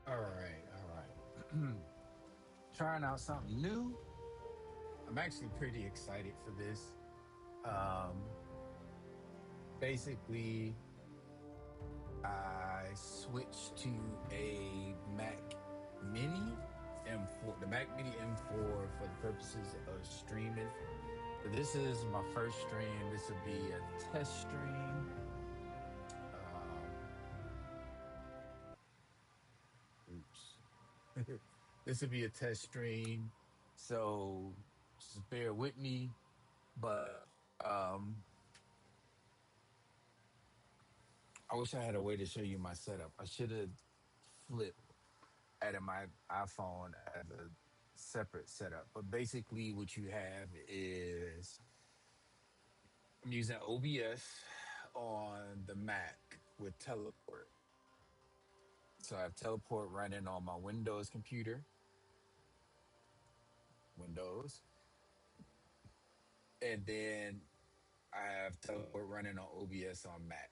All right, all right. Trying out something new. I'm actually pretty excited for this. Um, Basically, I switched to a Mac Mini M4, the Mac Mini M4 for the purposes of streaming. So this is my first stream. This will be a test stream. Um, Oops. This will be a test stream. So just bear with me. But um I wish I had a way to show you my setup. I should have flipped added my iPhone as a separate setup. But basically what you have is I'm using OBS on the Mac with Teleport. So I have Teleport running on my Windows computer, Windows, and then I have Teleport running on OBS on Mac.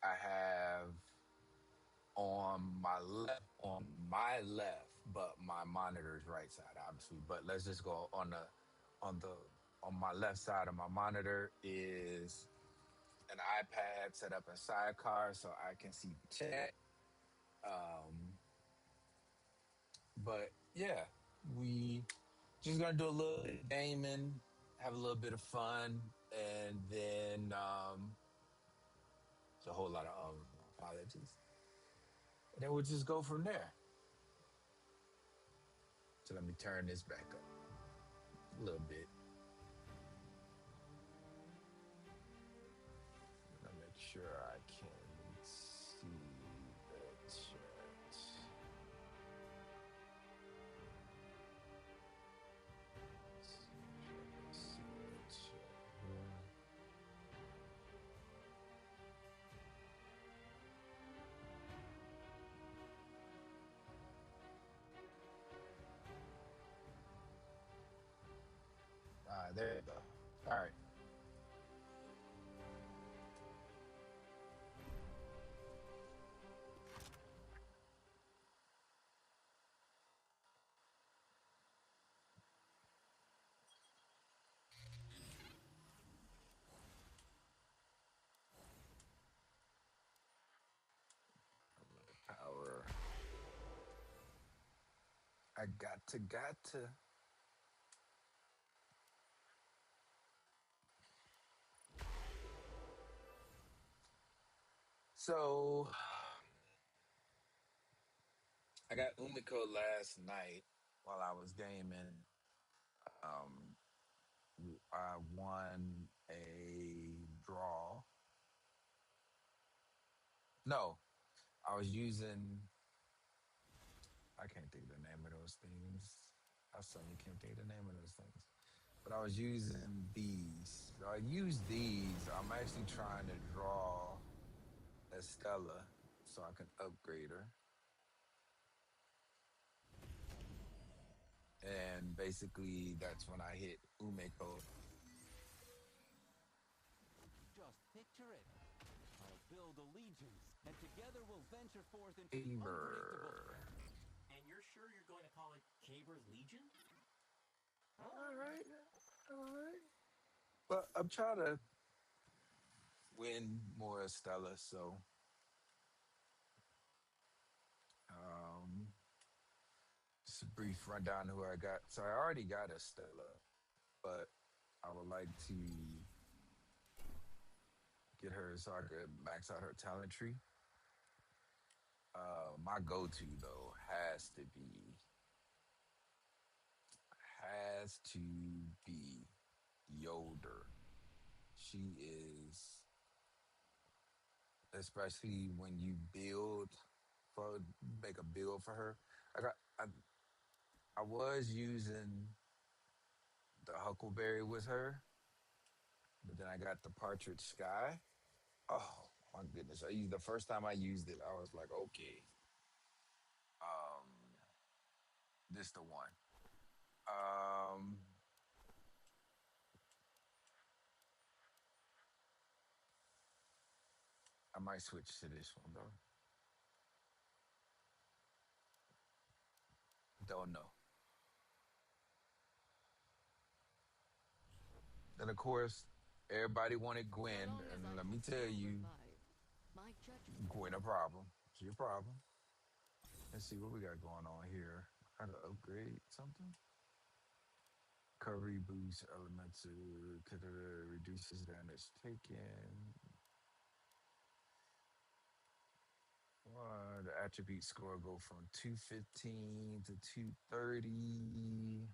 I have on my left, but my monitor is right side, obviously. But let's just go on the on my left side of my monitor is an iPad set up in Sidecar so I can see the chat. Um, but yeah, we just gonna do a little bit of gaming, have a little bit of fun, and then it's a whole lot of apologies. And then we'll just go from there. So let me turn this back up a little bit. Let me make sure I can see the chat. Let me see the chat here. There you go. All right. Power. I got to. So I got Umiko last night while I was gaming. Um, I won a draw. No, I was using. I can't think of the name of those things. I suddenly can't think of the name of those things. But I was using these. So I use these. I'm actually trying to draw Estella so I can upgrade her. And basically, that's when I hit Umeko. Just picture it. I'll build a legion, and together we'll venture forth into the unpredictable. Saber. And you're sure you're going to call it Caber's Legion? All right. All right. But I'm trying to win more Estella. So um, just a brief rundown of who I got. So I already got Estella, but I would like to get her so I could max out her talent tree. My go-to though has to be Yoder. She is, especially when you make a build for her. I was using the Huckleberry with her, but then I got the Partridge Sky. Oh my goodness! The first time I used it, I was like, okay, um, this the one. Um, I might switch to this one though. Don't know. Then of course, everybody wanted So Gwen, long as and I let can me tell still you, revive, my judgment Gwen a will. problem. She a problem. Let's see what we got going on here. How to upgrade something? Recovery boost elemental reduces damage taken. The attribute score go from 215 to 230.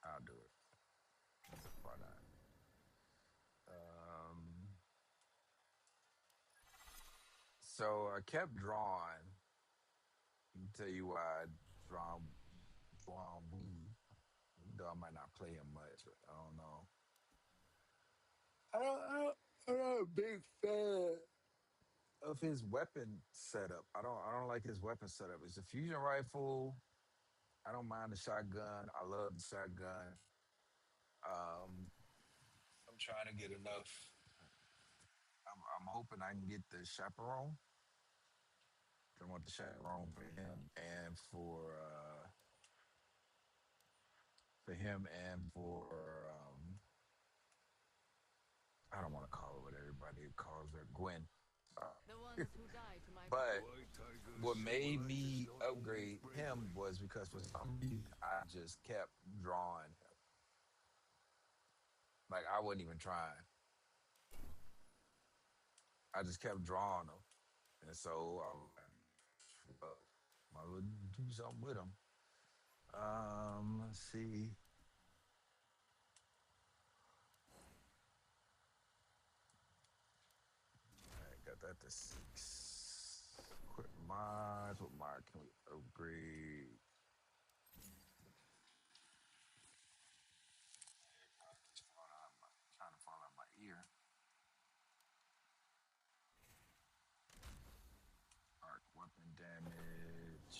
I'll do it. Why not? Um, so I kept drawing. I'll tell you why I drawn Wii. Though I might not play him much, but I don't know. I'm not a big fan of his weapon setup. I don't like his weapon setup. It's a fusion rifle. I don't mind the shotgun. I love the shotgun. Um, I'm trying to get enough. I'm hoping I can get the chaperone. I want the chaperone for him and for I don't want to call her what everybody calls her, Gwen. The ones who die to my But purpose. what made me upgrade him was because for some reason I just kept drawing him. Like I wasn't even trying. I just kept drawing him. And so I was like, might as well do something with him. Let's see. All right, got that to six. Quick mods. What mod can we upgrade? Trying to fall out my ear. Arc weapon damage.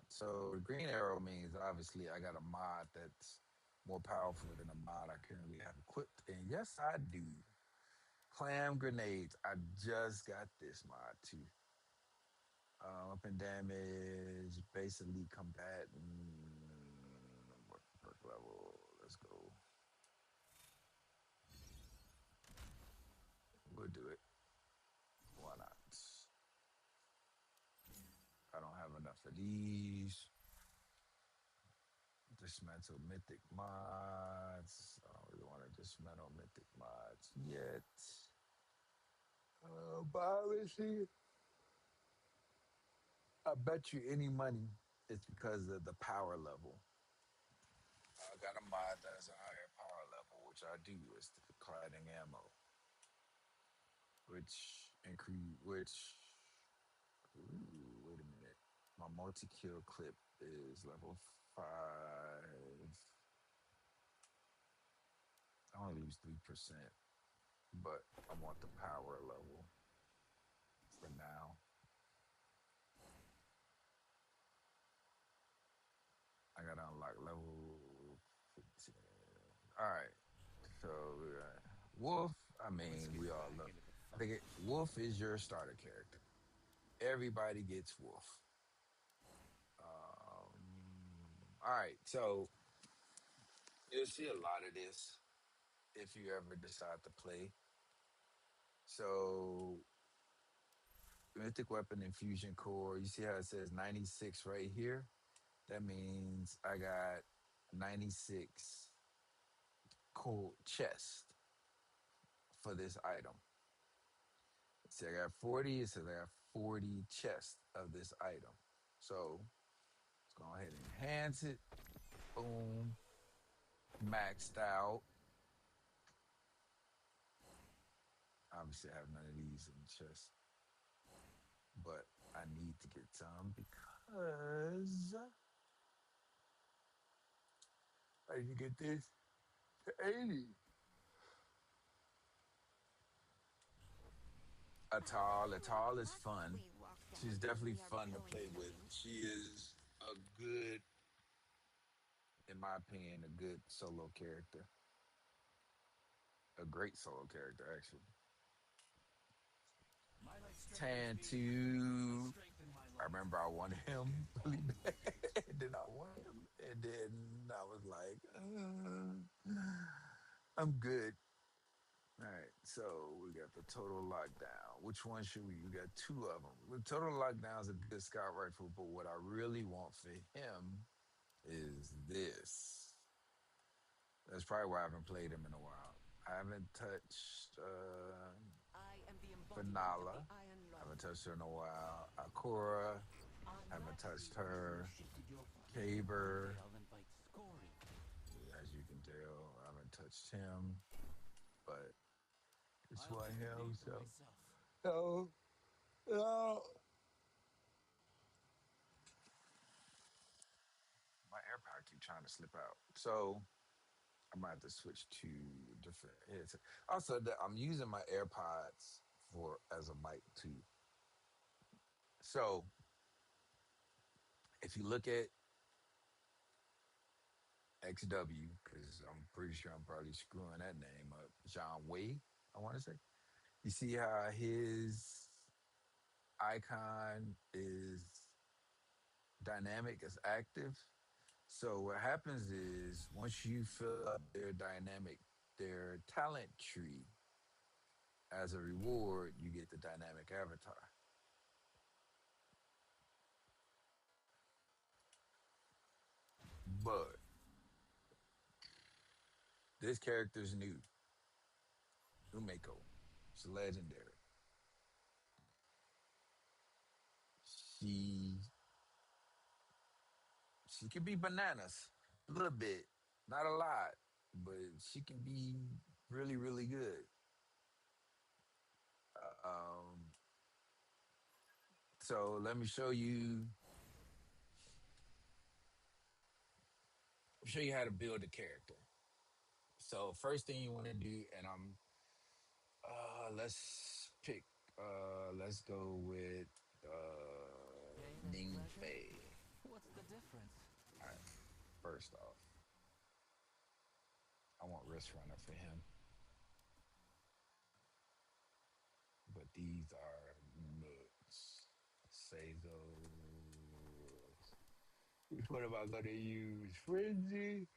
So the green arrow means obviously I got a mod that's more powerful than a mod I currently have equipped. And yes, I do. Clam grenades. I just got this mod too. Weapon damage, basically combatant. What perk level? Let's go. We'll do it. Why not? I don't have enough of these. Dismantle mythic mods. I don't really want to dismantle mythic mods yet. But honestly, I bet you any money it's because of the power level. I got a mod that has a higher power level, which I do. It's the cladding ammo, which, ooh, wait a minute. My multi kill clip is level 5. I only lose 3%, but I want the power level for now. I gotta unlock level 15. All right. So, Wolf, I Let's mean, get we all back love. into the I fight. think Wolf is your starter character. Everybody gets Wolf. All right. So, you'll see a lot of this if you ever decide to play. So, Mythic Weapon Infusion Core, you see how it says 96 right here? That means I got 96 cold chest for this item. See, I got 40, it says I got 40 chests of this item. So let's go ahead and enhance it. Boom. Maxed out. Obviously, I have none of these in the chest, but I need to get some because I need to get this to 80. Atal. Atal is fun. We walk She's down when definitely we are fun to blowing play with. smoke. She is a good, in my opinion, a good solo character. a great solo character actually. My life strengthens Tan me. I two. strengthen my I life. remember I wanted him Against really all bad. odds. And then I wanted him, and then I was like, I'm good. All right, so we got the total lockdown. Which one should we? We got two of them. The total lockdown is a good scout rifle, but what I really want for him is this. That's probably why I haven't played him in a while. I haven't touched I am the embodiment of the Vanilla. Iron I haven't Lord. touched her in a while. Akura. On Haven't Rhapsody, touched you her. shifted your focus. One day Caber. I'll invite Scory. As you can tell, I haven't touched him. But it's I'll why take the him, name for so. myself. No. No. My AirPod keep trying to slip out. So I might have to switch to different headsets. Also, I'm using my AirPods for as a mic too. So if you look at XW, because I'm pretty sure I'm probably screwing that name up, John Wei, I want to say. You see how his icon is dynamic as active? So what happens is once you fill up their talent tree, as a reward, you get the dynamic avatar. But this character's new, Umeko. It's legendary. She she can be bananas a little bit, not a lot, but she can be really really good. Um, so show you how to build a character. So first thing you want to do, and let's go with Pain and Ning pleasure? Fei. What's the difference? All right, first off, I want Wrist Runner for him, but these are nuts. Sazo. What am I gonna use? Frenzy.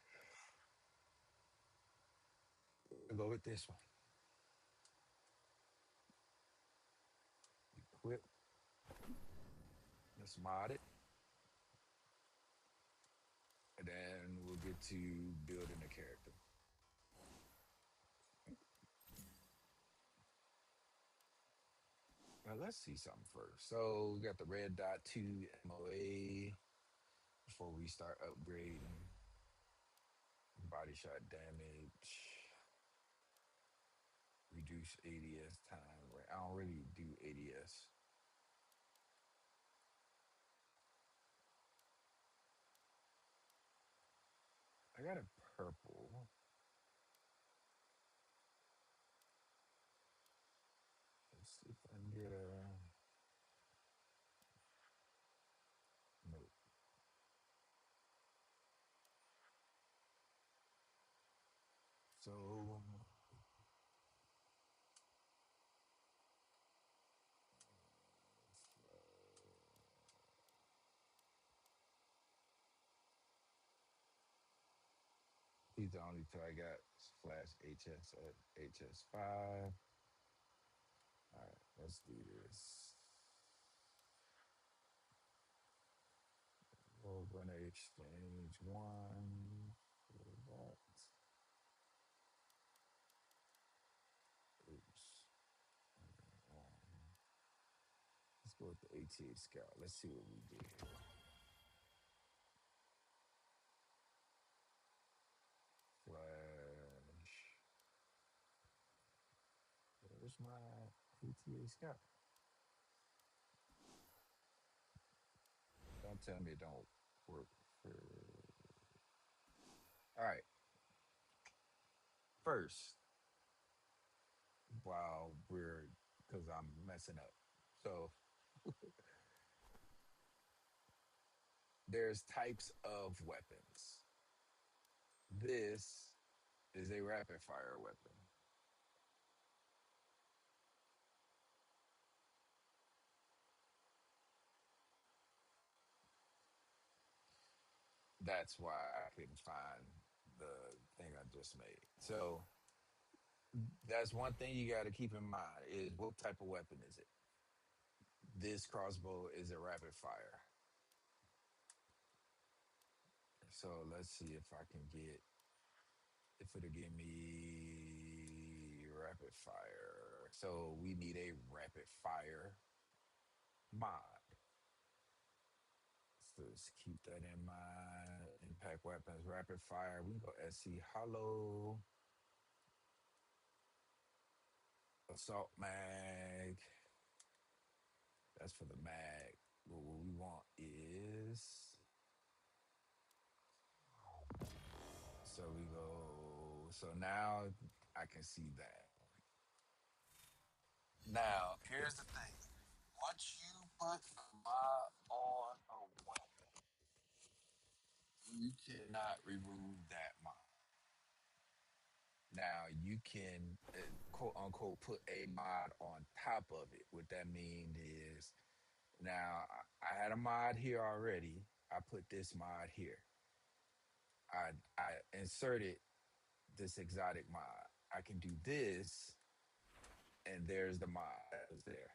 I'll go with this one. Equip. Let's mod it, and then we'll get to building the character. Now let's see something first. So we got the red dot 2 MOA before we start upgrading. Body shot damage, reduce ADS time. Right, I don't really do ADS. I got a purple. Let's see if I can get a. Nope. So these are the only two I got. Flash HS at HS5. All right, let's do this. We're gonna exchange one for that. Oops. Let's go with the ATA Scout. Let's see what we get here. Flash. Where's my ATA Scout? Don't tell me it don't work for. All right. First, while we're, because I'm messing up. So there's types of weapons. This is a rapid fire weapon. That's why I couldn't find the thing I just made. So that's one thing you got to keep in mind is what type of weapon is it? This crossbow is a rapid fire. So let's see if I can get, if it'll give me rapid fire. So we need a rapid fire mod. So let's keep that in mind. Impact weapons, rapid fire. We can go SC Hollow, assault mag. That's for the mag. But what we want is, so we go, so now I can see that. Now, here's the thing. Once you put a mod on a weapon, you cannot remove that mod. Now, you can quote unquote put a mod on top of it. What that means is, now I had a mod here already. I put this mod here. I inserted this exotic mod. I can do this, and there's the mod that was there.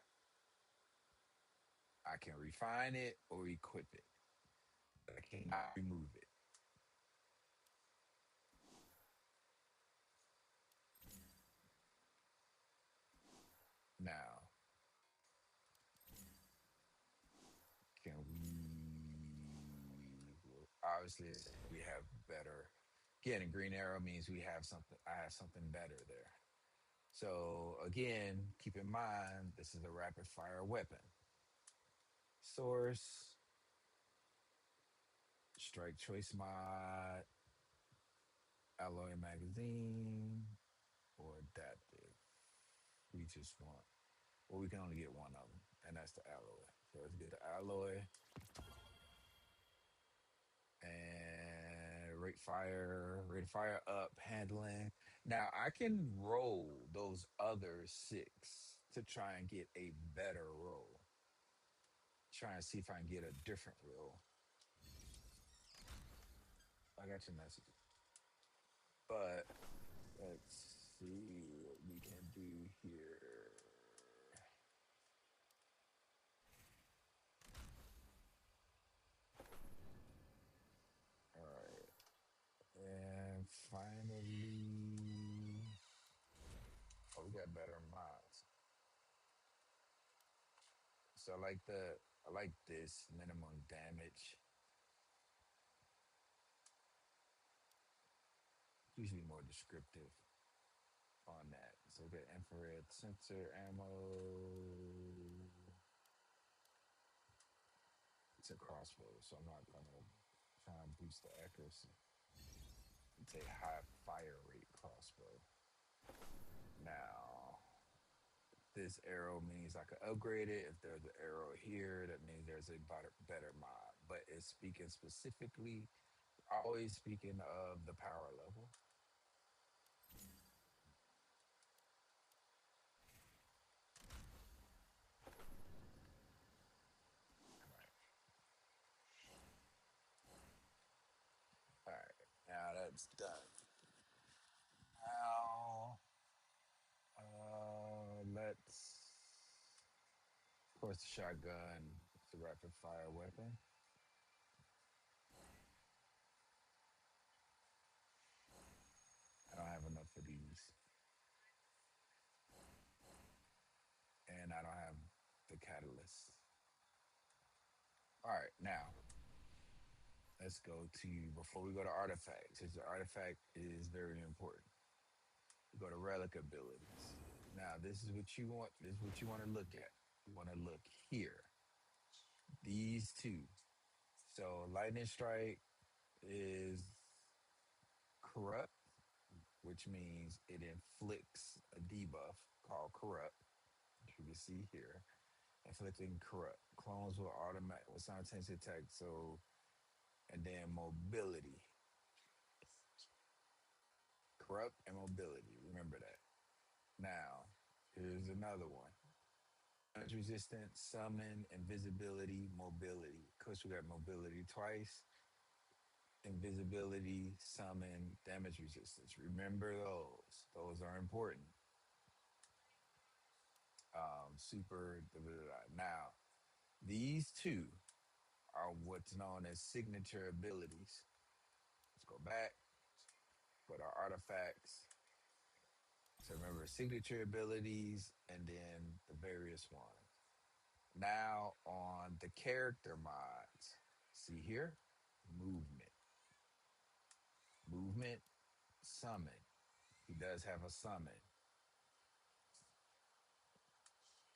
I can refine it or equip it, but I cannot remove it. Now, can we? Obviously, we have better. Again, a green arrow means we have something. I have something better there. So again, keep in mind this is a rapid fire weapon. Source, strike choice mod, alloy magazine, or adaptive. We just want. Well, we can only get one of them, and that's the alloy. So let's get the alloy and rate fire up, handling. Now I can roll those other six to try and get a better roll. Try and see if I can get a different roll. I got your message. But let's see what we can do here. All right. And finally, oh, we got better mods. So I like this minimum damage. Usually more descriptive on that. So we got infrared sensor ammo. It's a crossbow, so I'm not gonna try and boost the accuracy. It's a high fire rate crossbow. Now, this arrow means I could upgrade it. If there's an arrow here, that means there's a better mod. But it's speaking specifically, always speaking of the power level. All right. All right. Now that's done. Now, let's, of course, the shotgun, it's a rapid fire weapon. I don't have enough of these, and I don't have the catalyst. All right, now let's go to, before we go to artifacts, because the artifact is very important. We go to relic abilities. Now, this is what you want. This is what you want to look at. You want to look here. These two. So, lightning strike is corrupt, which means it inflicts a debuff called corrupt, which you can see here. Inflicting corrupt. Clones will automatic with simultaneous attack. So, and then mobility. Corrupt and mobility. Remember that. Now, here's another one. Damage resistance, summon, invisibility, mobility. Of course, we got mobility twice. invisibility, summon, damage resistance. Remember those. Those are important. Super. Da, da, da. Now, these two are what's known as signature abilities. Let's go back, go to our artifacts. So remember signature abilities and then the various ones. Now on the character mods, see here, movement, movement, summon. He does have a summon,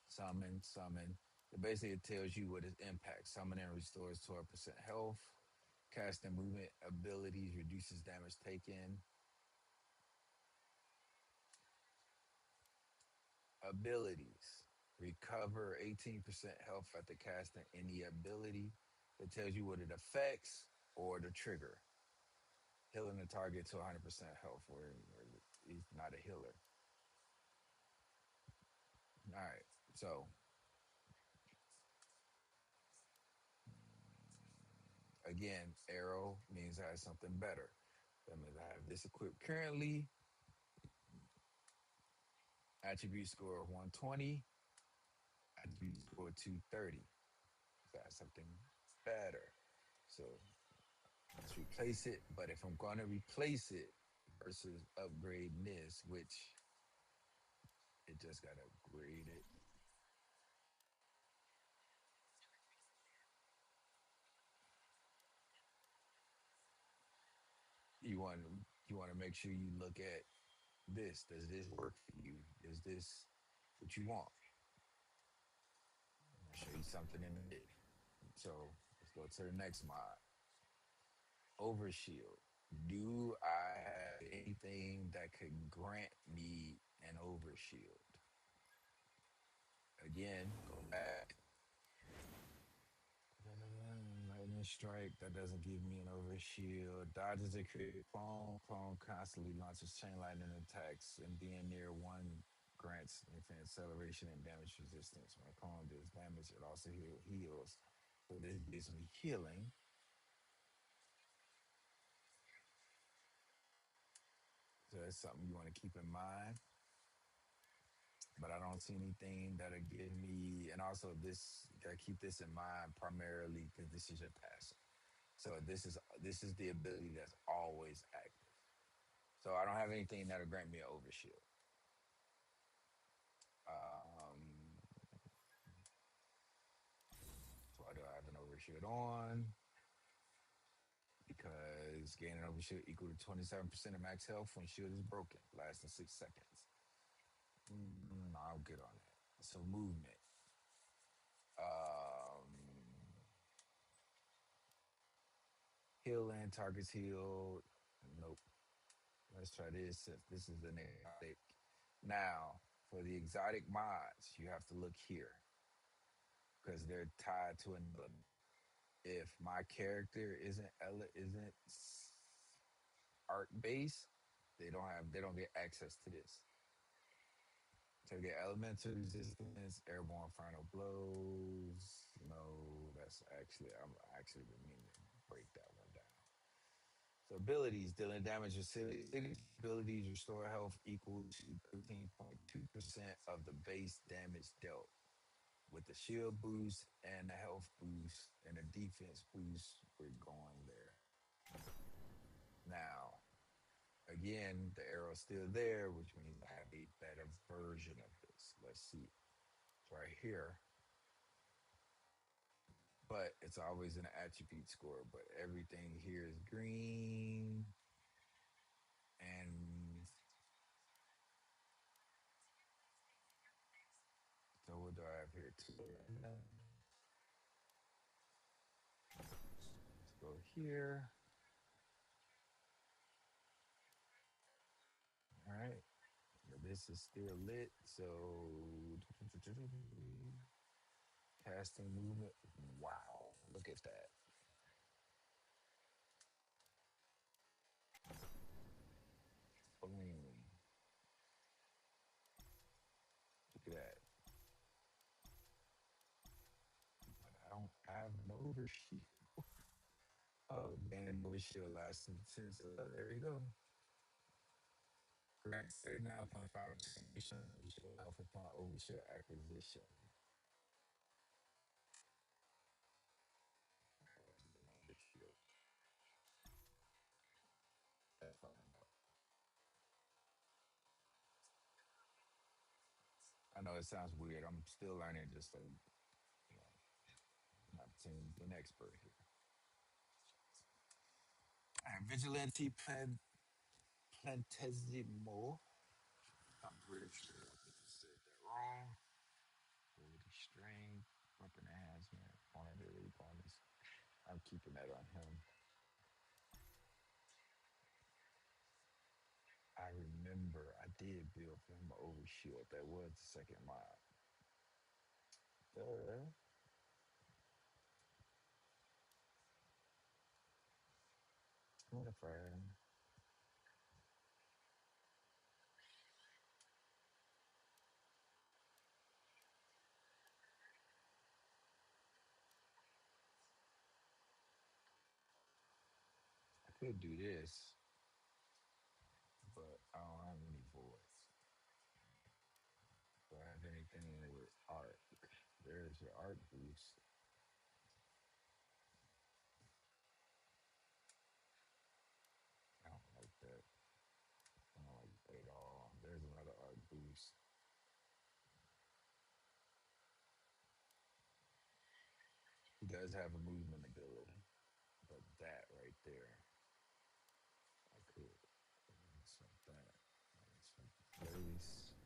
summon. So basically, it tells you what his impact. Summoning restores 12% health. Casting movement abilities reduces damage taken. Abilities recover 18% health after casting any ability. It tells you what it affects or the trigger. Healing the target to 100% health, where he's not a healer. All right, so again, arrow means I have something better. That means I have this equipped currently. Attribute score of 120. Attribute score 230. So that's something better. So let's replace it. But if I'm going to replace it versus upgrading this, which it just got upgraded. You want you want to make sure you look at this. Does this work for you? Is this what you want? I'll show you something in a bit. So let's go to the next mod. Overshield. Do I have anything that could grant me an overshield? Again, go back. Lightning strike, that doesn't give me an overshield. Dodges a crit clone. Clone constantly launches chain lightning attacks and being near one grants infinite acceleration and damage resistance. When a clone does damage, it also heals. So this gives me healing. So that's something you want to keep in mind. But I don't see anything that'll give me, and also this, gotta keep this in mind primarily because this is your passive. So this is the ability that's always active. So I don't have anything that'll grant me an overshield. So why do I have an overshield on? Because gaining overshield equal to 27% of max health when shield is broken, lasting 6 seconds. I'll get on that. So movement. Healing, targets healed. Nope. Let's try this since this is an exotic. Now, for the exotic mods, you have to look here because they're tied to an element. If my character isn't art based, they don't get access to this. So they get elemental resistance, airborne final blows. No, that's actually I'm actually meaning to break that one down. So abilities, dealing damage with abilities restore health equal to 13.2% of the base damage dealt. With the shield boost and the health boost and the defense boost, we're going there. Now, again, the arrow's still there, which means I have a better version of this. Let's see. It's right here. But it's always an attribute score, but everything here is green. And so what do I have here too? Let's go here. All right. This is still lit. So casting movement. Wow. Look at that. Boom. Look at that. But I don't have an overshield. Oh, damn. and overshield lasting since there we go. Correct 39.5% overshield alpha upon overshield acquisition. Overshield. That's fine. I know it sounds weird. I'm still learning, just so you know, not saying an expert here. All right, Vigilante Plantesimo. I'm pretty sure I just said that wrong. Ability strength, weapon enhancement, vulnerability bonus. I'm keeping that on him. I remember I did build for him an overshield. That was the second mod. Duh. What a friend. I could do this, but I don't have any voice. Do I have anything with art? There's your art boost. I don't like that. I don't like that at all. There's another art boost. He does have a movement ability, but that right there, I could. It's like that. It's from place,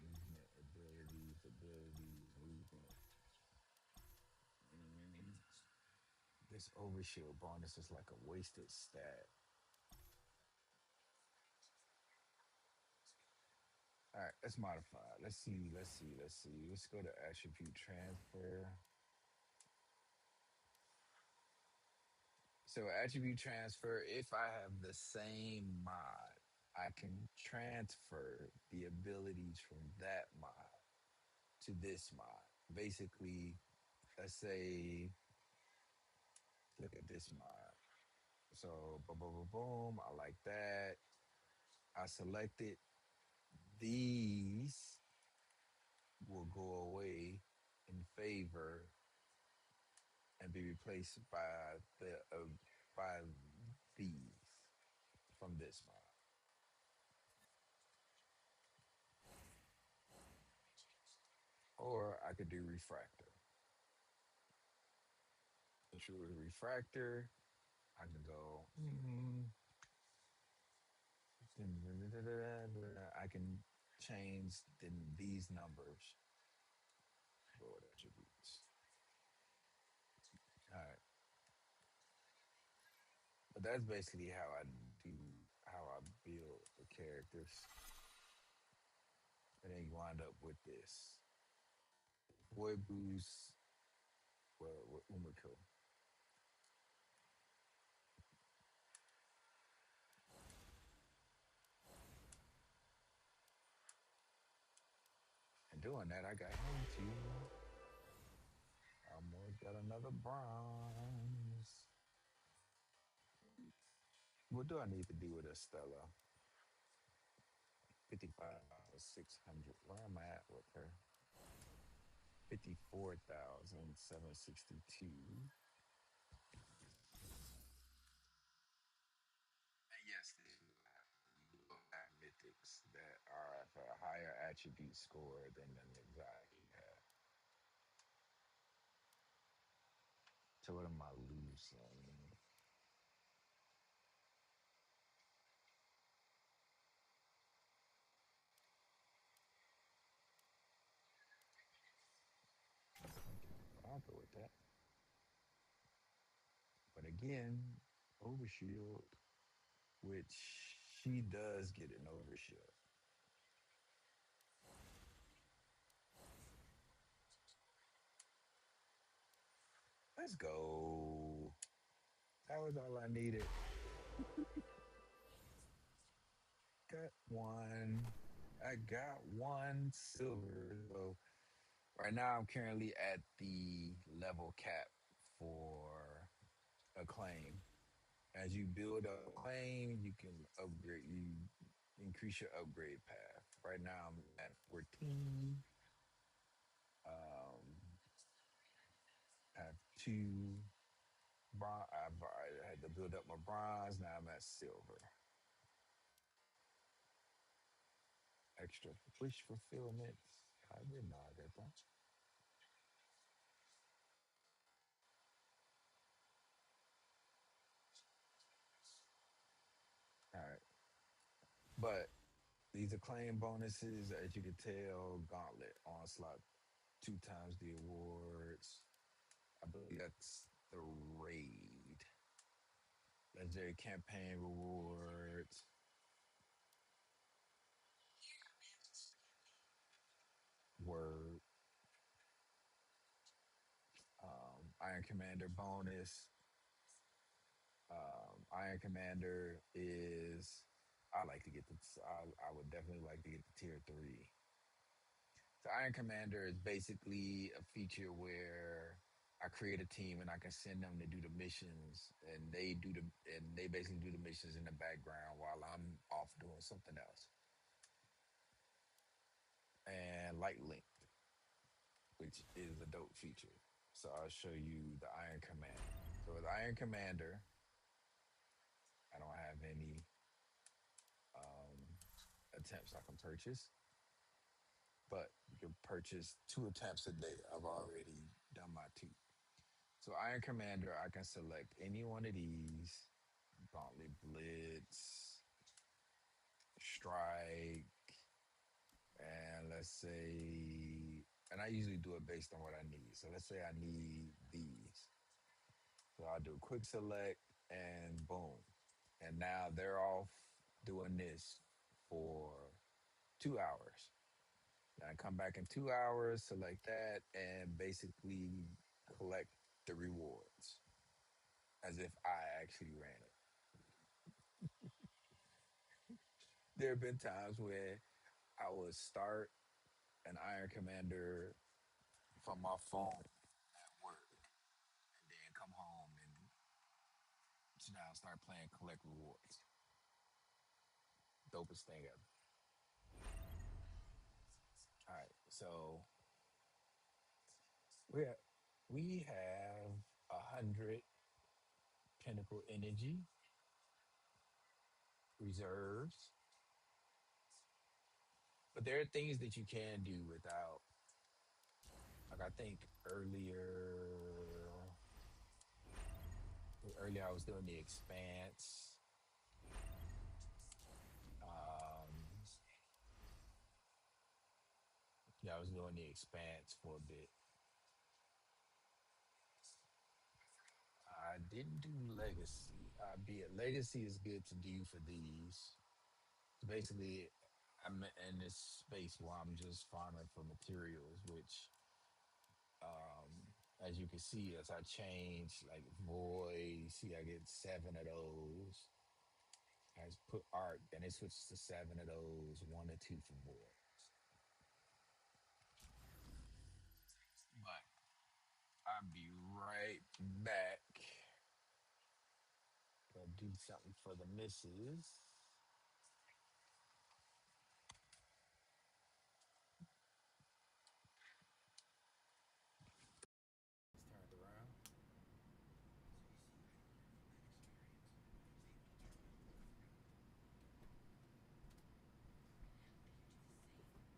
movement, abilities, movement. Mm. This overshield bonus is like a wasted stat. All right, let's modify. Let's see. Let's go to attribute transfer. So attribute transfer, if I have the same mod, I can transfer the abilities from that mod to this mod. Basically, let's say, look at this mod. So boom, boom, boom, boom. I like that. I selected these will go away in favor and be replaced by these from this mod. Or I could do refractor. If it was refractor, I can go. I can change then these numbers for attributes. All right, but that's basically do how I build the characters, and then you wind up with this boy boost. Well, with Umiko, and doing that, I got him too. I almost got another bronze. What do I need to do with Estella? 55,600. Where am I at with her? 54,762. And yes, they do have mythics that are of a higher attribute score than an anxiety have. So what am I losing? I'll go with that. But again, overshield, which she does get an overshield. Let's go. That was all I needed. Got one. I got one silver. So right now I'm currently at the level cap for a claim. As you build up a claim, you can upgrade. You increase your upgrade path. Right now, I'm at 14. I have two bronze. I had to build up my bronze. Now I'm at silver. Extra wish fulfillment. I did not get that. All right, but these are claim bonuses. As you can tell, Gauntlet onslaught 2 times the awards. I believe that's the raid. Legendary campaign rewards. Word. Iron Commander bonus. Iron Commander is. I like to get the. I would definitely like to get the tier 3. So Iron Commander is basically a feature where I create a team and I can send them to do the missions, and they basically do the missions in the background while I'm off doing something else. And Light Link, which is a dope feature. So I'll show you the Iron Commander. So with Iron Commander, I don't have any attempts I can purchase, but you can purchase 2 attempts a day. I've already done my 2. So Iron Commander, I can select any one of these: Gauntlet Blitz, Strike, and let's say, and I usually do it based on what I need. So let's say I need these. So I'll do a quick select and boom. And now they're off doing this for 2 hours. Then I come back in 2 hours, select that, and basically collect the rewards as if I actually ran it. There have been times where I would start an Iron Commander from my phone at work and then come home and now start playing collect rewards. Dopest thing ever. All right, so we have, we have 100 Pinnacle Energy reserves, but there are things that you can do without. Like I think earlier I was doing the Expanse. Yeah, I was doing the Expanse for a bit. I didn't do Legacy. Be it Legacy is good to do for these. Basically, I'm in this space where I'm just farming for materials, which, as you can see, as I change like void, see I get 7 of those. I just put art, then it switches to 7 of those, 1 or 2 for void. But I'll be right back. Gonna do something for the missus. It's turned around.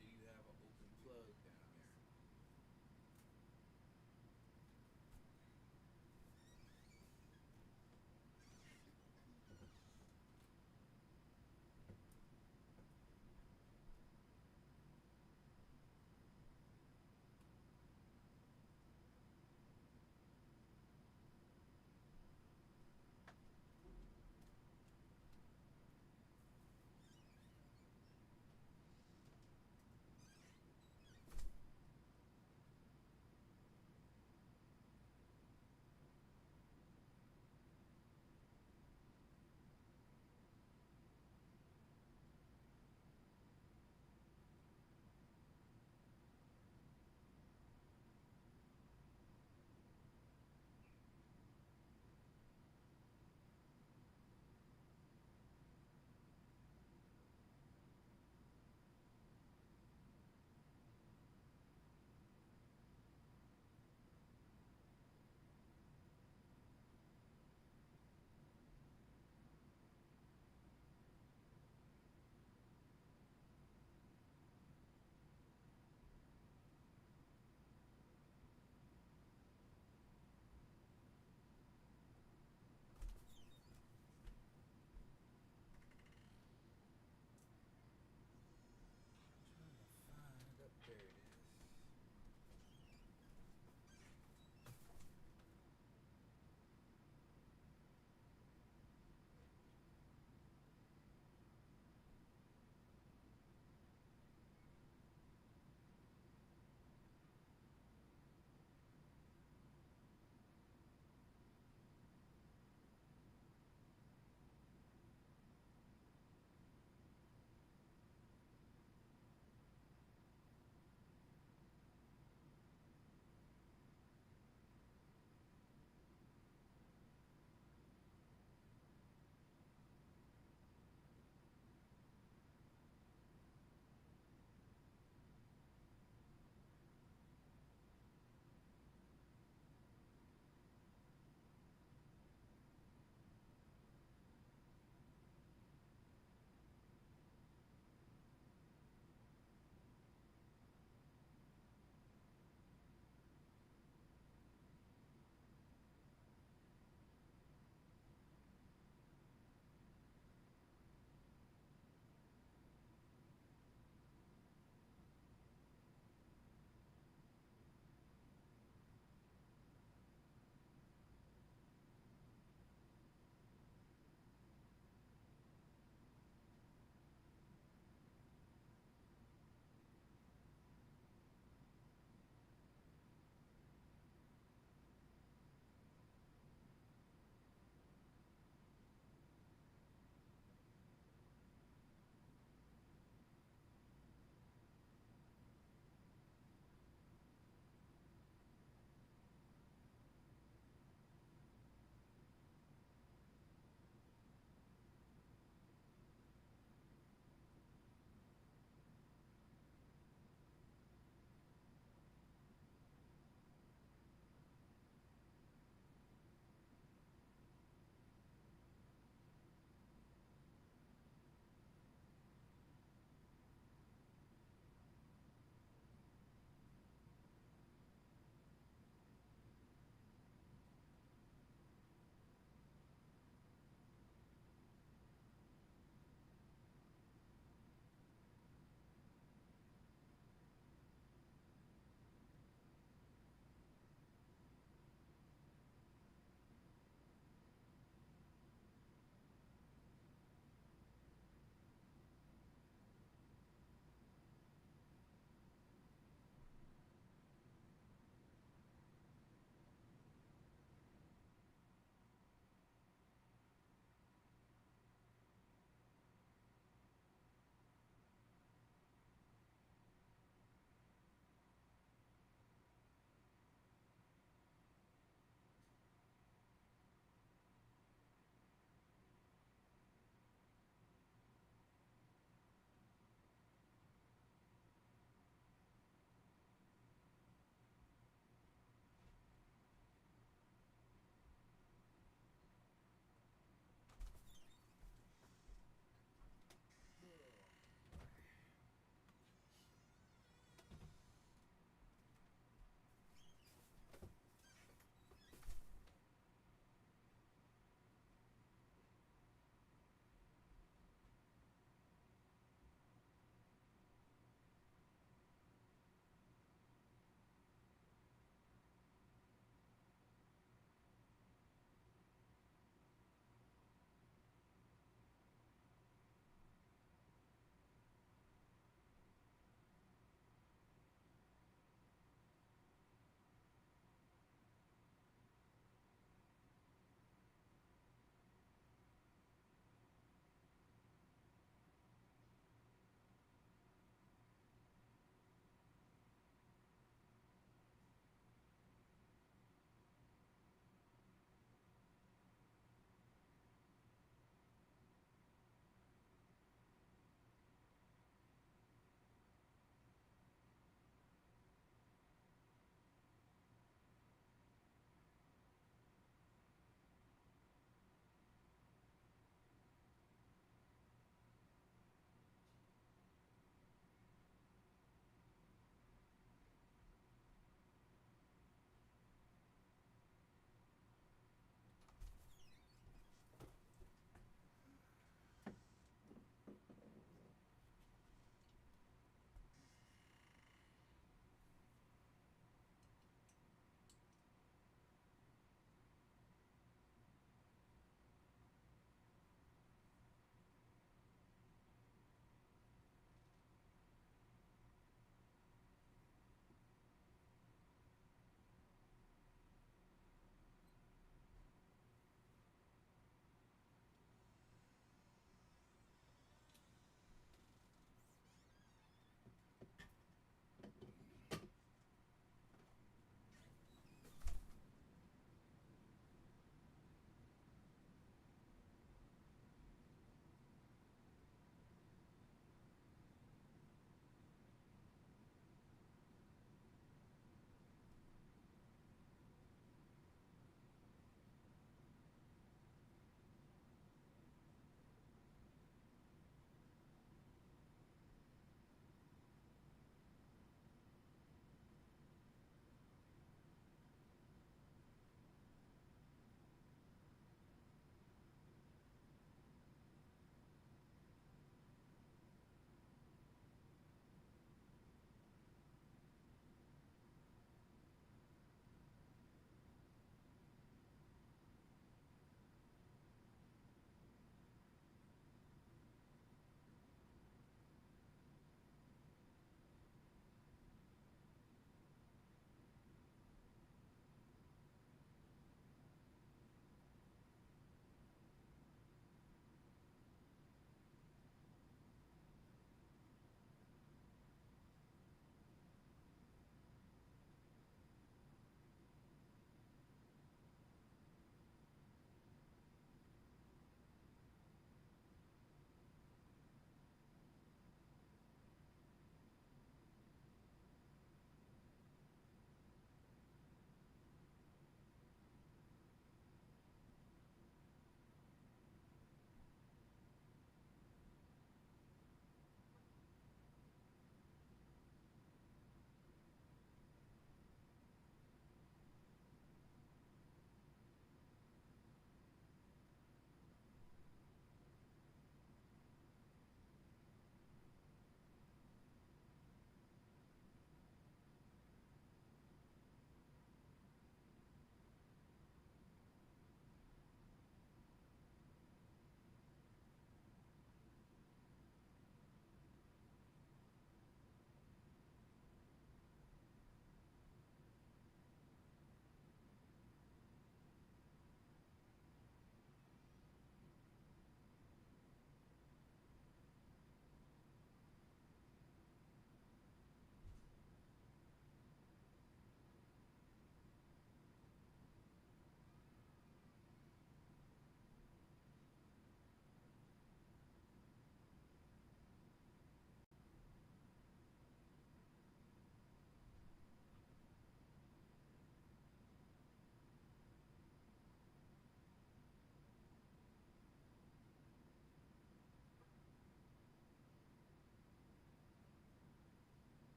Do you have an open plug down there?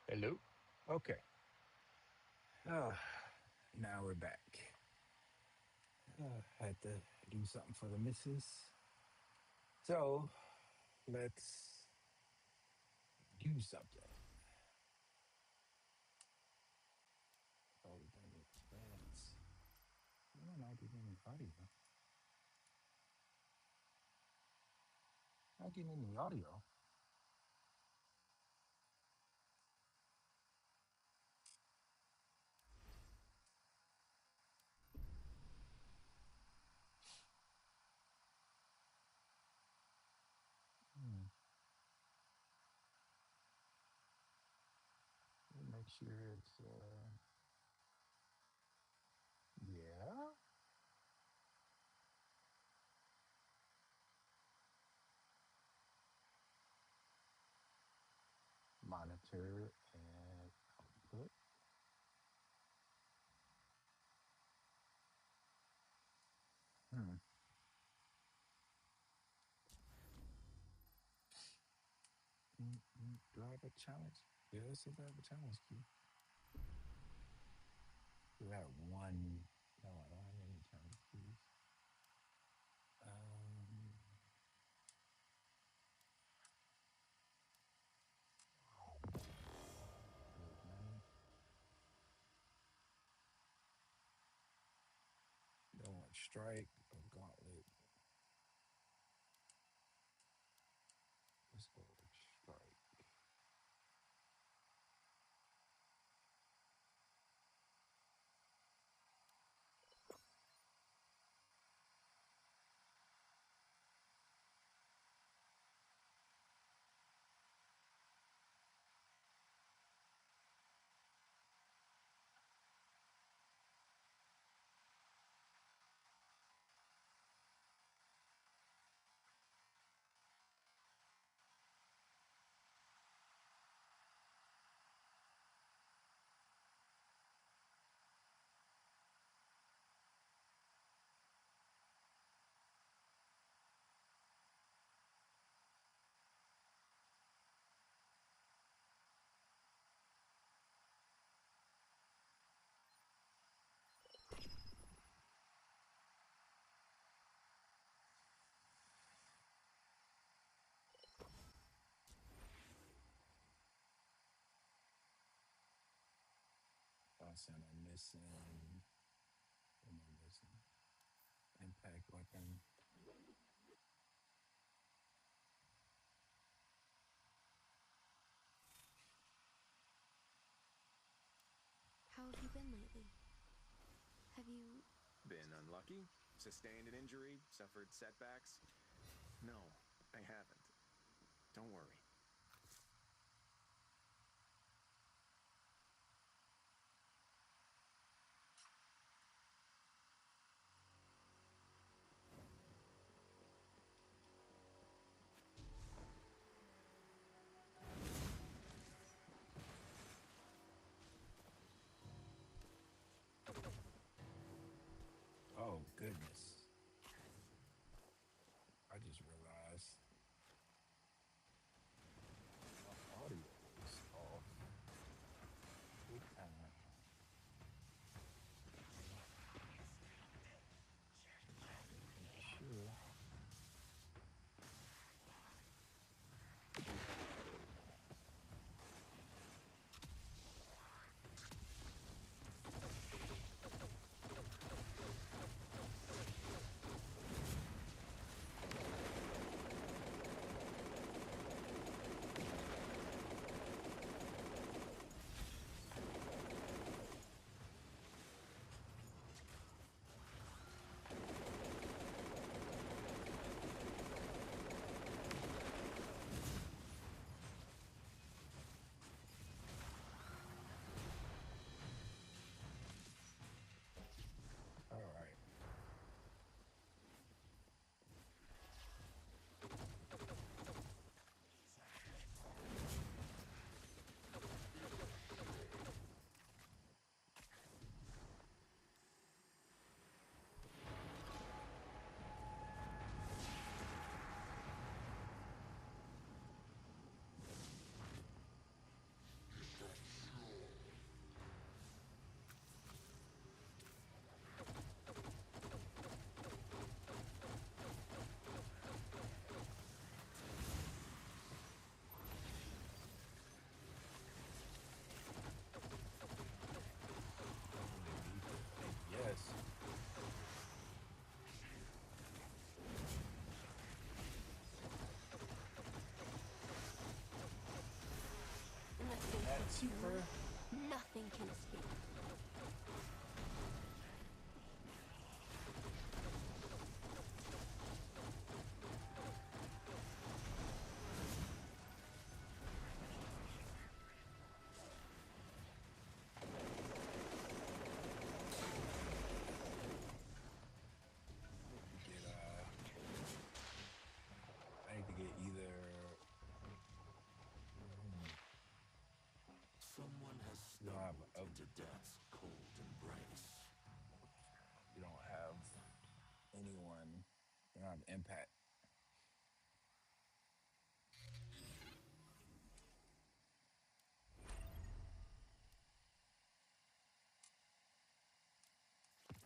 Hello. Okay. Uh, now we're back. Had to do something for the missus. So let's do something. Oh, we gotta get plans. Why am I not getting any audio? Not getting any audio. Hmm. Let me make sure it's yeah. Monitor and output. Hmm. Do I have a challenge? Yes, I have a challenge key. Do I have one? No, I don't have any challenge keys. Um, none. Don't want strike or gauntlet. Let's go with strike. Awesome. I'm missing. What am I missing? Impact weapon. How have you been lately? Have you... Been unlucky? Sustained an injury? Suffered setbacks? No, I haven't. Don't worry. Oh, goodness. I just realized my audio is off. Big time. Make sure. You, nothing can escape. Get I need to get either. Someone has You don't have stumbled into death's cold embrace. you don't have anyone. You don't have impact.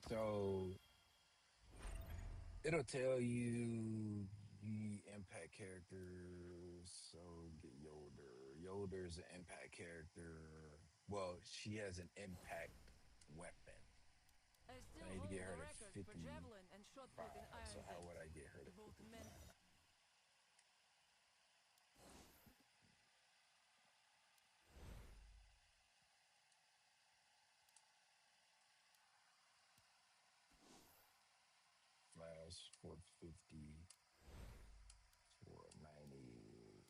So it'll tell you the impact characters. So get Yolder. Yolder's an impact character. Well, she has an impact weapon. I So I still need to hold get her the to record for 55. javelin and shot put in So Iron how Vein. would I get her to Both 55? men. Flash 450, 490.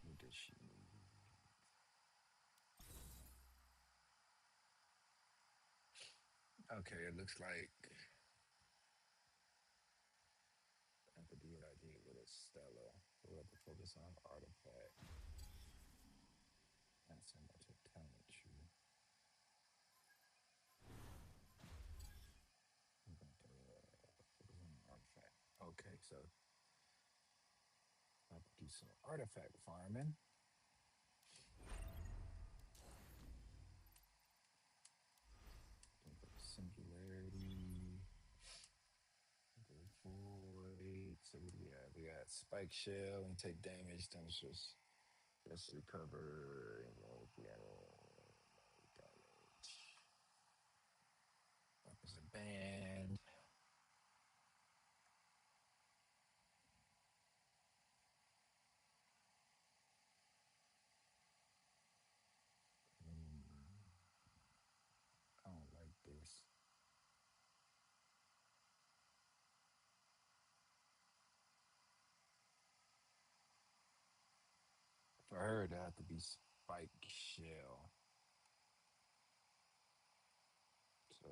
What does she need? Okay, it looks like I have to do what I did with a Stella. We'll have to focus on artifact. Not so much a talent tree. We're going to focus on artifact. Okay, so I have to do some artifact farming. Singularity. Go void. So what do we have? We got spike shell and take damage. Then it's just recover. And then we got damage. Weapons and band. I don't like this. For her, it have to be spike shell. So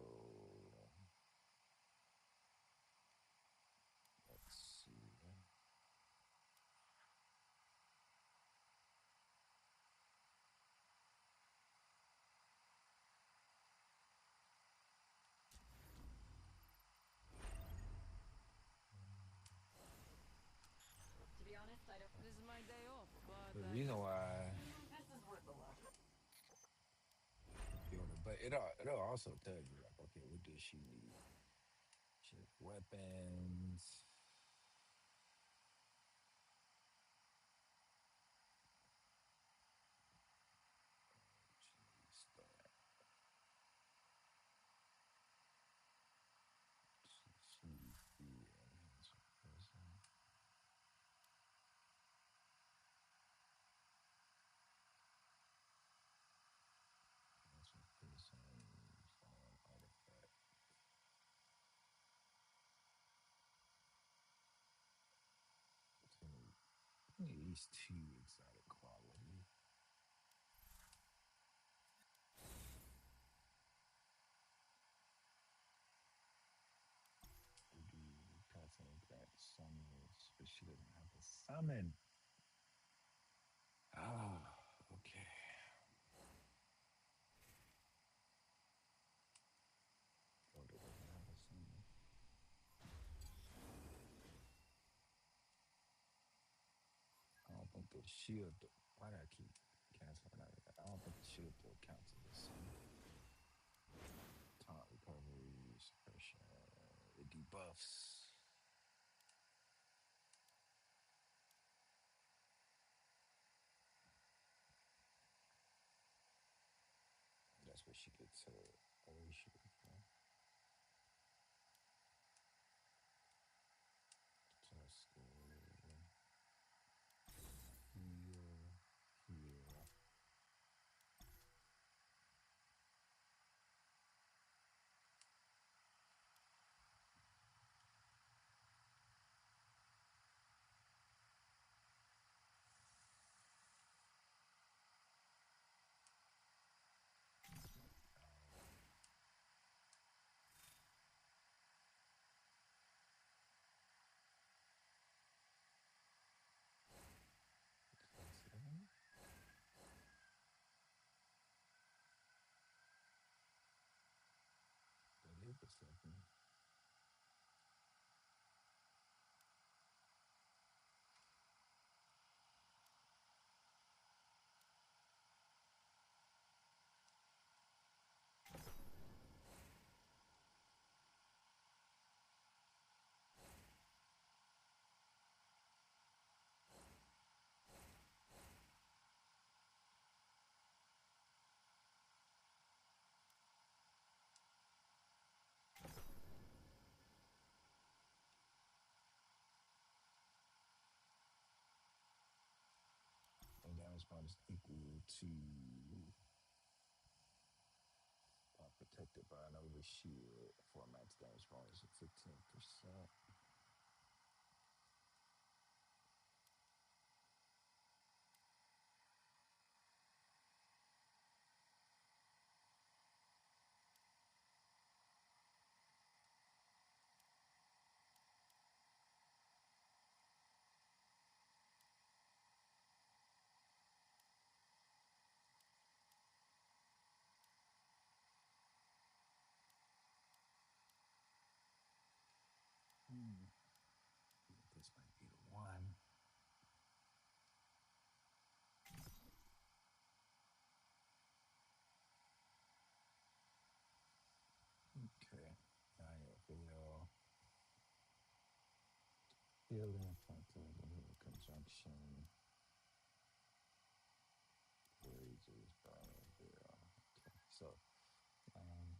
let's see. To be honest, I don't. This is my day off, but The I reason just. why, This is worth a look. but it'll also tell you like, okay, what does she need? She has weapons. She needs that. She needs the enhanced prison. Enhanced prison. Fallen artifact. So we need at least two exotic quality. We do constantly grant summons, but she doesn't have a summon. Ah, okay. Yoda doesn't have a summon. I don't think the shield. Why do I keep canceling out of that? I don't think the shield though counts as a summon. Taunt recovery, suppression. It debuffs. before she gets her Orisha. Just heal. That is the second. And damage bonus equal to protected by an overshield for a max damage bonus of 15%. This might be the one. Okay. Feel healing, conjunction, wages, bill. Okay. So, um,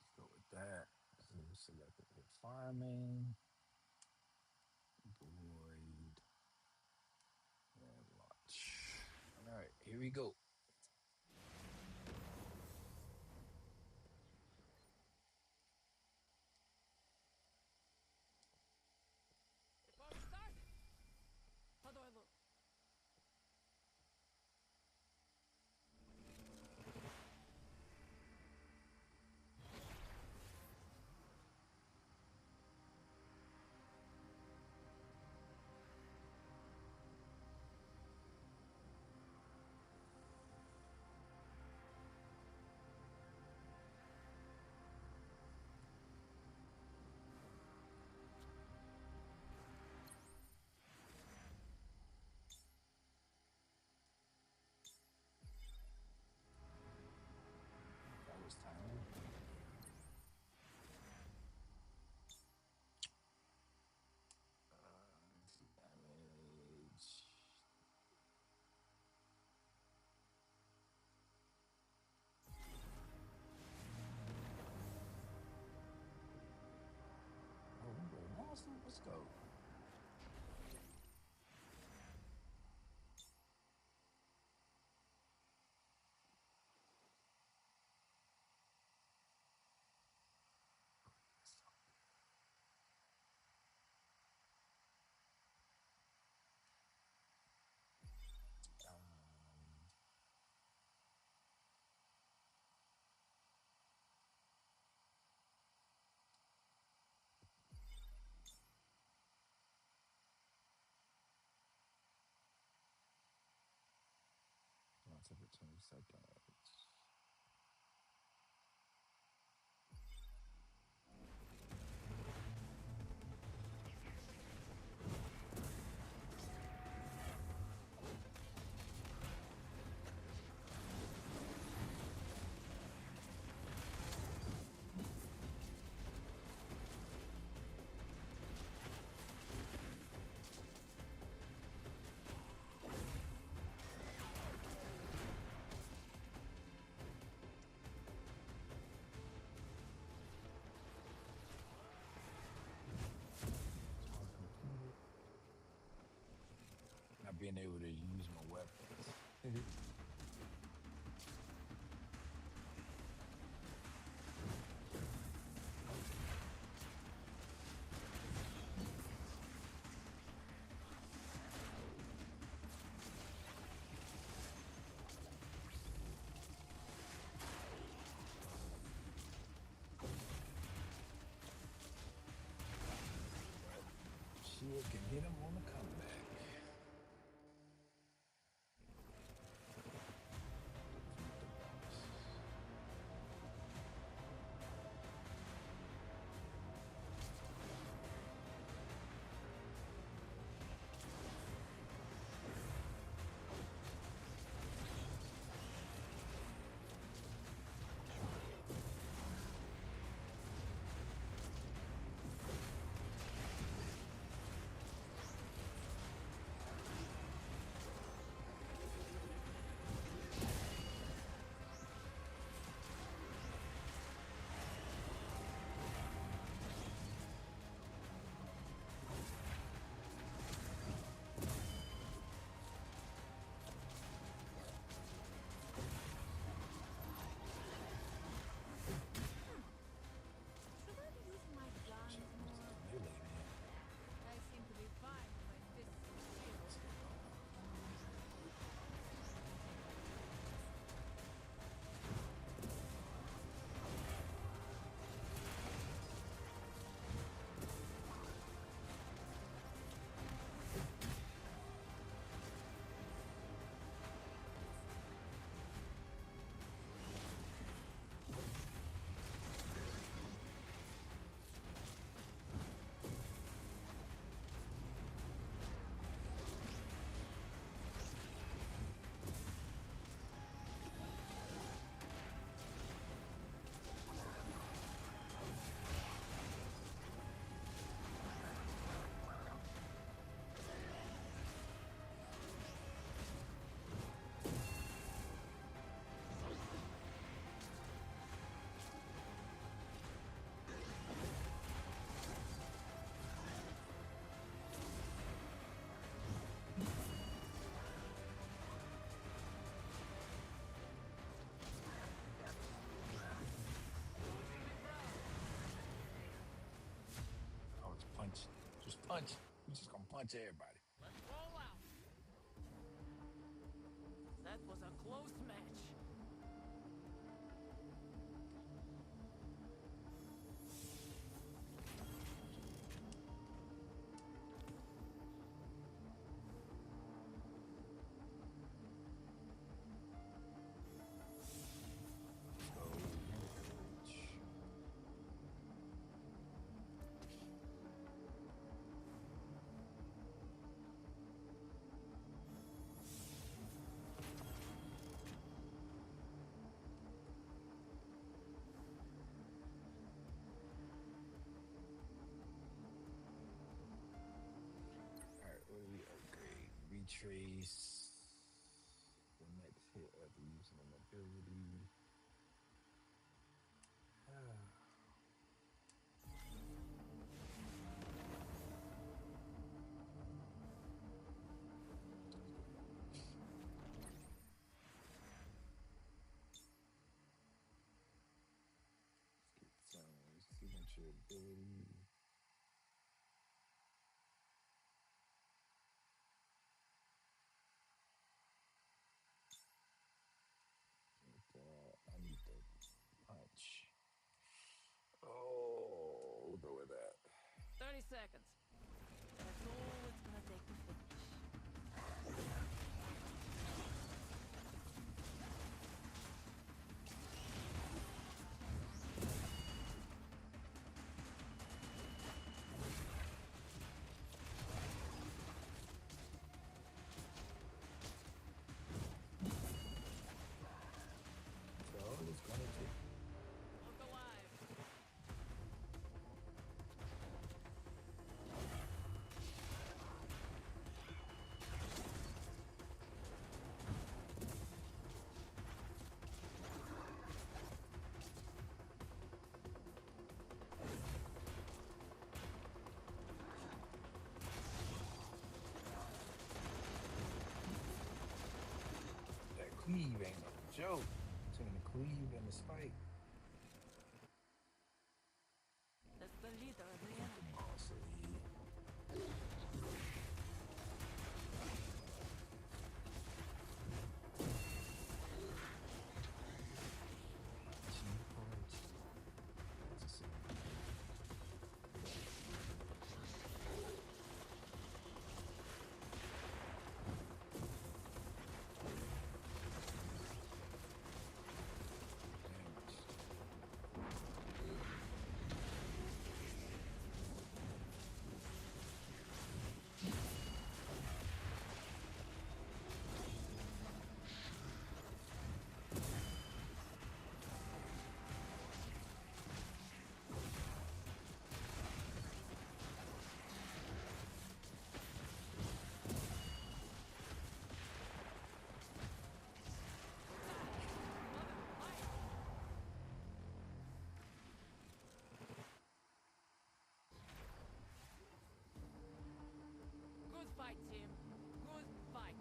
let's go with that. So we selected the farming, void, and launch. All right, here we go. About to start? How do I look? seconds. Not being able to use my weapons. Shield can hit him on the comeback. Defeat the boss. Should I be using my guns more? Melee, man. I seem to be fine with my fists and shields. Oh, it's punch. Just punch. We just gonna punch everybody. Let's roll out. That was a close match. Alright, what do we upgrade? Retrace. The next hit after using an ability. Let's get some signature ability. I need the punch. Oh, we'll go with that. 30 seconds. That's all it's gonna take to finish. Cleave ain't no joke. Between the cleave and the spike. That's the leader of the enemy. Come on, Saeed. Cheap parts. That's a damage. Good fight, team. Good fight.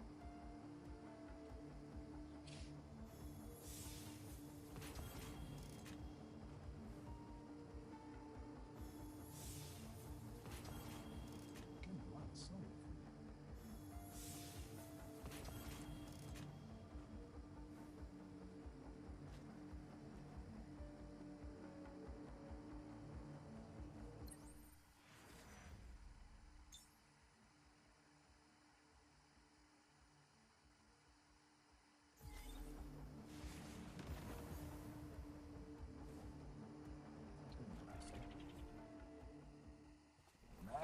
Getting a lot of snow.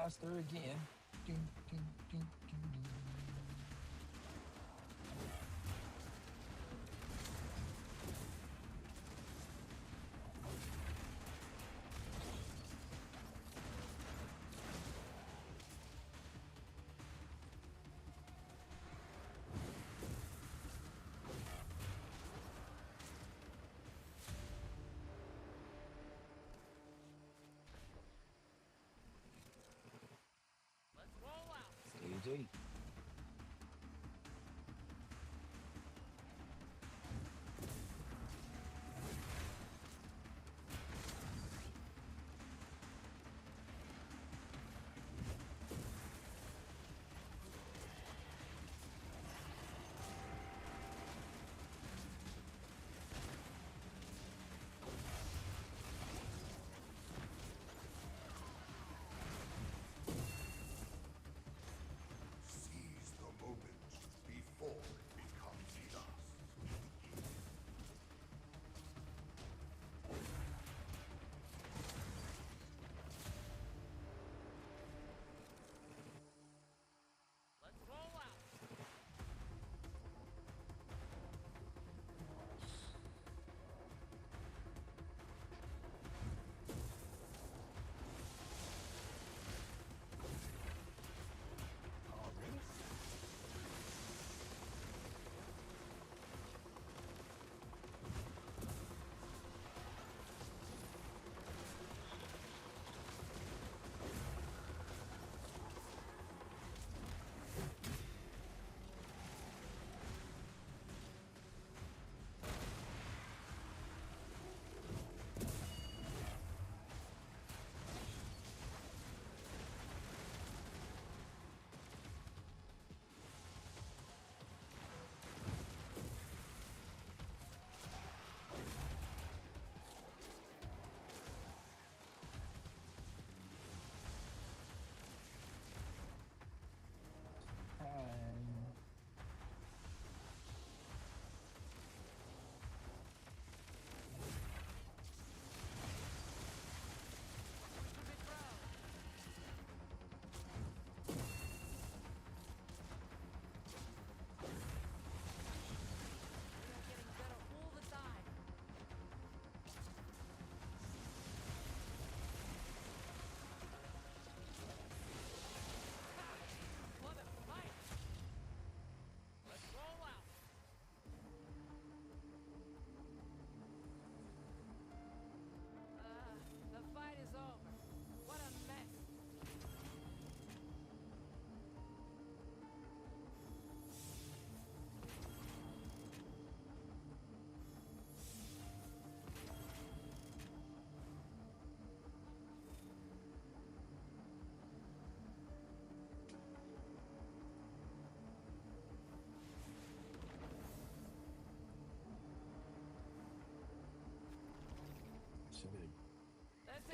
Master again. Ding, ding, ding, ding, ding. Let's roll out. Stage 8.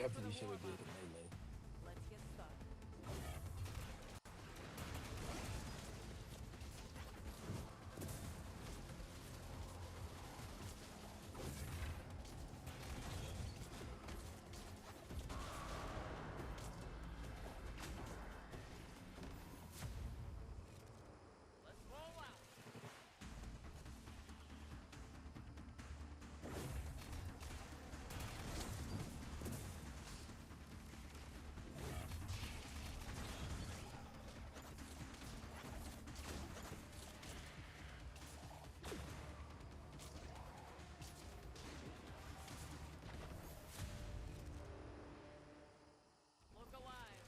for the definitely should have did warm-up. the melee. Let's get started. Let's roll out. Look alive.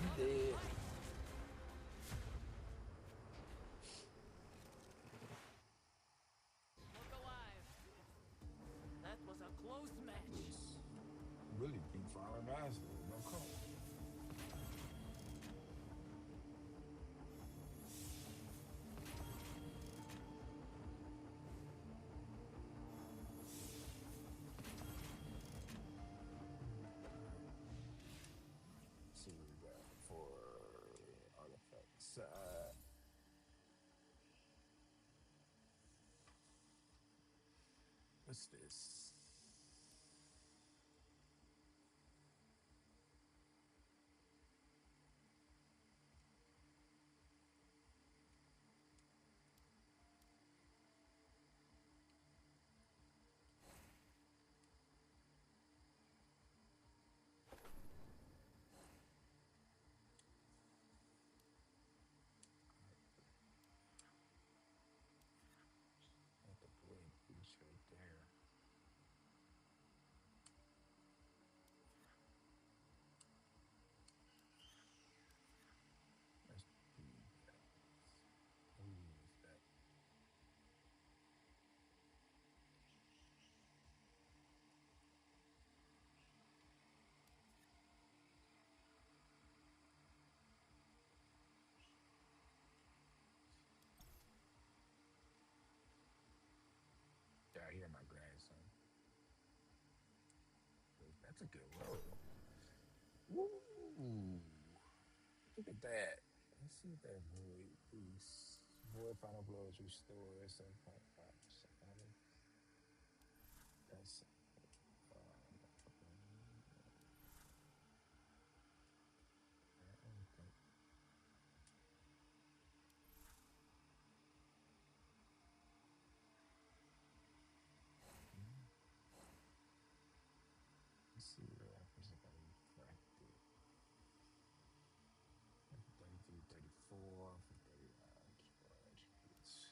You dead. Look alive. That was a close match. Just really keep firing master. No come. See what we got for artifacts. What's this? Not the blade piece right there. Let's do that. Ooh, is that? Yeah, I hear my grandson. That's a good roll. Woo! Look at that. Let's see what that void piece. Void final blow is restored 7.5% damage. That's I don't think. Hmm, let's see what happens if I refract it. 33, 34 for 30 attributes.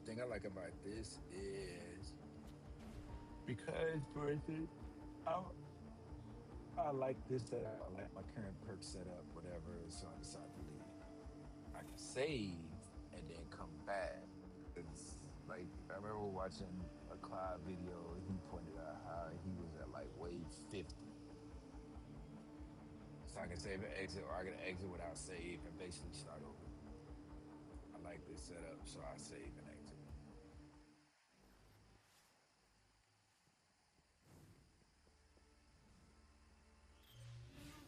thing I like about this is because, for instance, I, I like this setup. I like my current perk setup, whatever. So I decide to leave. I can save and then come back. It's like I remember watching a Clive video. He pointed out how he was at like wave 50. So I can save and exit, or I can exit without save and basically start over. I like this setup, so I save and exit.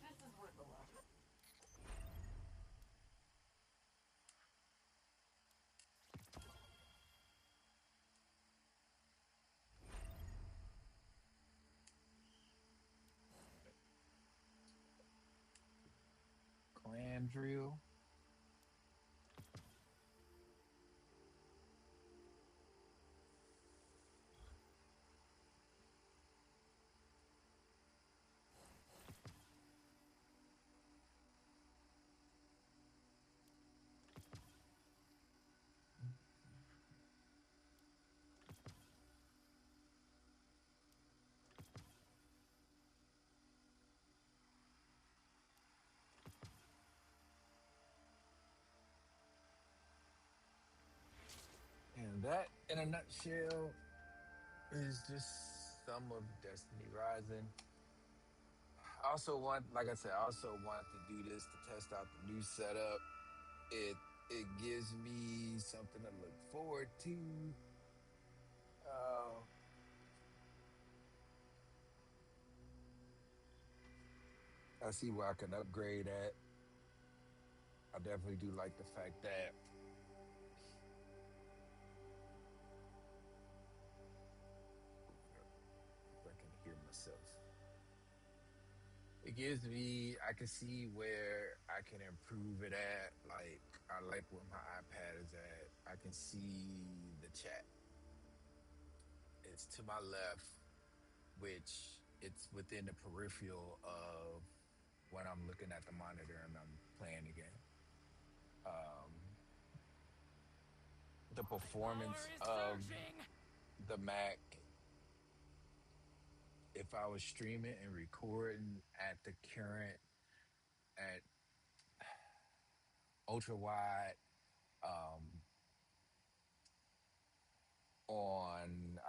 This is worth the look. Clan drill. And that, in a nutshell, is just some of Destiny Rising. I also want, like I said, I also want to do this to test out the new setup. It gives me something to look forward to. Uh, I see where I can upgrade at. I definitely do like the fact that if I can hear myself. It gives me, I can see where I can improve it at. Like, I like where my iPad is at. I can see the chat. It's to my left, which it's within the peripheral of when I'm looking at the monitor and I'm playing the game. Um, the performance Power is of surging. the Mac, if I was streaming and recording at the current, at ultra wide, um,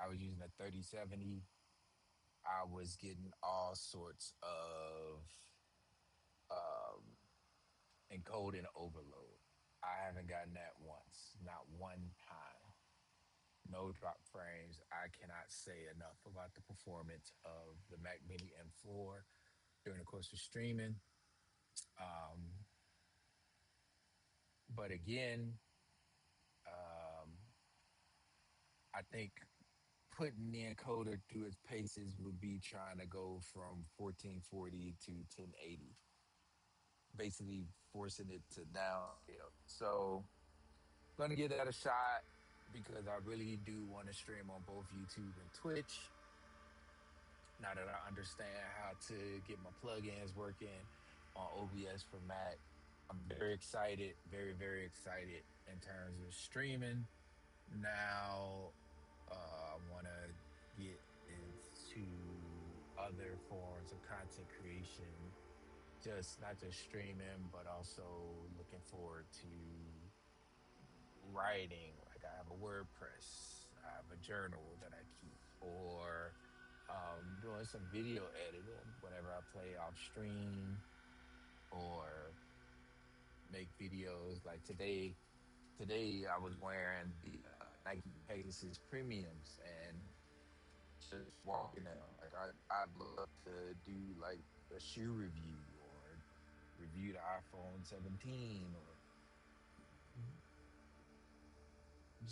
I was using a 3070, I was getting all sorts of um, encoding overload. I haven't gotten that once, not one time. No drop frames. I cannot say enough about the performance of the Mac Mini M4 during the course of streaming. Um, but again, um, I think putting the encoder through its paces would be trying to go from 1440 to 1080, basically forcing it to downscale. So, gonna give that a shot because I really do want to stream on both YouTube and Twitch. Now that I understand how to get my plugins working on OBS for Mac, I'm very excited, very, very excited in terms of streaming. Now, I want to get into other forms of content creation, just not just streaming, but also looking forward to writing. Like I have a WordPress, I have a journal that I keep, or doing some video editing whenever I play off stream or make videos. Like today I was wearing the Nike Pegasus Premiums and just walking out. Like I'd love to do like a shoe review or review the iPhone 17 or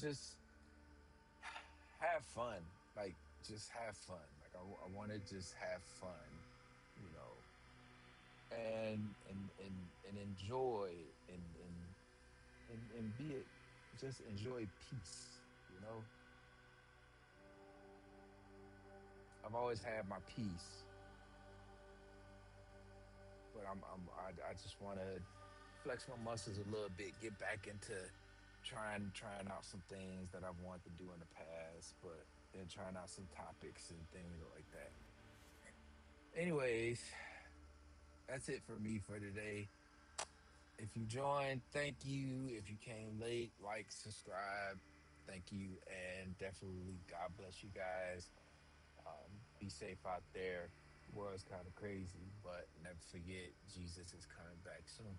just have fun. Like just have fun. Like I want to just have fun, you know, and enjoy and be it. Just enjoy peace. You know, I've always had my peace, but I just want to flex my muscles a little bit, get back into trying out some things that I've wanted to do in the past, but then trying out some topics and things like that. Anyways, that's it for me for today. If you joined, thank you. If you came late, like, subscribe, thank you, and definitely God bless you guys. Be safe out there. World's kind of crazy, but never forget Jesus is coming back soon.